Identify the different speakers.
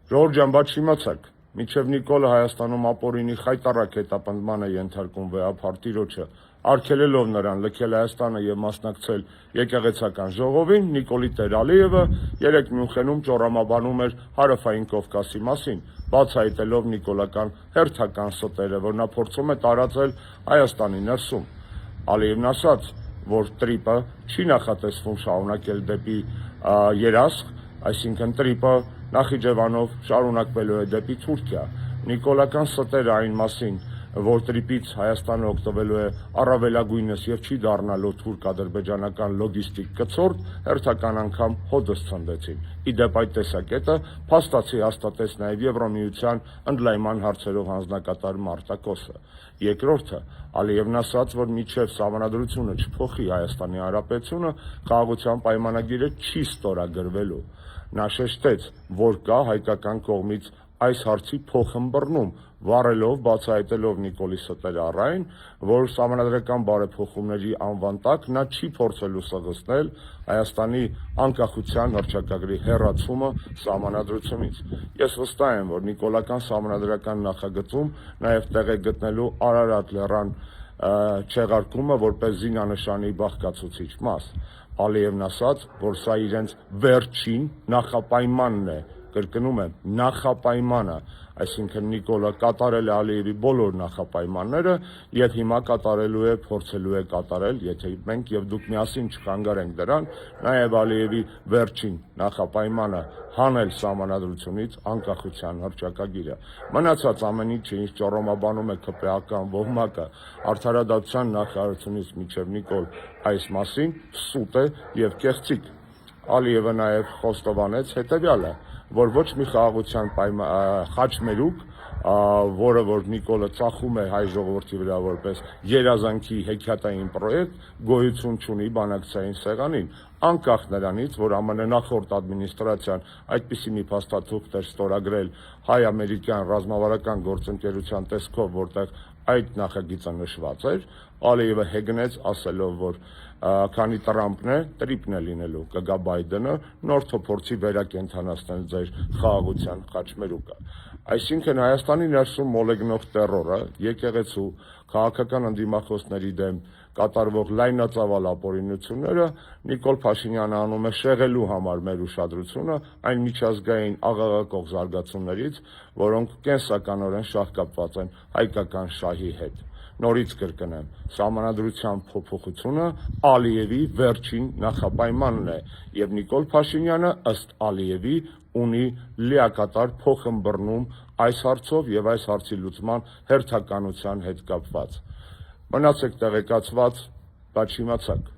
Speaker 1: Ժողովուրդ ջան, բայց չիմացաք, մինչև Նիկոլը Հայաստանում ապօրինի խայտառակ հետապնդման է ենթարկում վեհապարտիրոջը, արգելելով նրան լքել Հայաստանը եւ մասնակցել եկեղեցական ժողովին, Նիկոլի տեր Ալիևը երեք Մյունխենում ճոռամաբանում էր Հարավային Կովկասի մասին, բացահայտելով նիկոլական հերթական ստերը, որ նա փորձում է տարածել Հայաստանի ներսում։ Ալիևն ասաց, որ տրիպը չի նախատեսվում շարունակել դեպի Երասխ, այսինքն տրիպը Նախիջևանով շարունակվելու է դեպի Թուրքիա։ Նիկոլական ստերը այն մասին, որ տրիպից Հայաստանը օգտվելու է առավելագույնս եւ չի դառնալու թուրք-ադրբեջանական լոգիստիկ կցորդ, հերթական անգամ հոդս ցնդեցին։ Իդեպ այդ տեսակետը փաստացի հաստատեց նաեւ Եվրոմիության ընդլայնման հարցերով հանձնակատար Մարտակոսը։ Երկրորդը, Ալիևն ասաց, որ մինչև սահմանադրությունը չփոխի Հայաստանի Հանրապետությունը, խաղաղության պայմանագիրը չի ստորագրվելու։ Նա շեշտեց, որ կա հայկական կողմից այս հարցի փոխըմբռնում, վառելով, բացահայտելով Նիկոլի ստերը առայն, որ սահմանադրական բարեփոխումների անվան տակ նա չի փորձելու սղացնել Հայաստանի անկախության հռչակագրի հեռացումը սահմանադրությունից։ Ես վստահ եմ, որ նիկոլական սահմանադրական նախագծում նաև տեղ է գտնելու Արարատ լեռան չեղարկումը որպես զինանշանի բաղկացուցիչ մաս։ Ալիևն ասաց, որ սա իրենց վերջին նախապայմանն է, կրկնում եմ, նախապայմանը, այսինքն Նիկոլը կատարել է Ալիևի բոլոր նախապայմանները եւ հիմա կատարելու է, փորձելու է կատարել, եթե մենք եւ դուք միասին չխանգարենք դրան, նաեւ Ալիևի վերջին նախապայմանը հանել սահմանադրությունից անկախության հռչակագիրը։ Մնացած ամեն ինչը, ինչ ճոռոմաբանում է ԿՊԱ-ական ոհմակը, արդարադատության նախարարությունից մինչև Նիկոլ այս մասին սուտ է եւ կեղծիք։ Ալիևը նաեւ խոստովանեց հետեւյալը, որ ոչ մի խաղաղության խաչմերուկ, որը որ Նիկոլը ծախում է հայ ժողովրդի վրա որպես երազանքի հեքիաթային պրոյեկտ, գոյություն չունի բանակցային սեղանին, անկախ նրանից, որ ԱՄՆ նախորդ ադմինիստրացիան այդպիսի մի փաստաթուղթ էր ստորագրել հայ-ամերիկյան ռազմավարական գործընկերության տեսքով, որտեղ այդ նախագիծը նշված էր, Ալիևը հեգնեց ասելով, որ քանի Տրամփն է, տրիպն է լինելու, կգա Բայդենը, նոր փորձի վերակենդանացնել ձեր խաղաղության խաչմերուկը։ Այսինքն Հայաստանի ներսում մոլեգնող տեռորը, եկեղեցու, քաղաքական ընդդիմախոսների դեմ կատարվող լայնածավալ ապօրինությունները Նիկոլ Փաշինյանը անում է շեղելու համար մեր ուշադրությունը այն միջազգային աղաղակող զարգացումներից, որոնք կենսականորեն շահկապված են հայկական շահի հետ։ Նորից կրկնեմ, սահմանադրության փոփոխությունը Ալիևի վերջին նախապայմանն է, եւ Նիկոլ Փաշինյանը ըստ Ալիևի ունի լիակատար փոխըմբռնում այս հարցով եւ այս հարցի լուծման հերթականության հետ կապված։ Մնացեք տեղեկացված, բայց չիմացաք։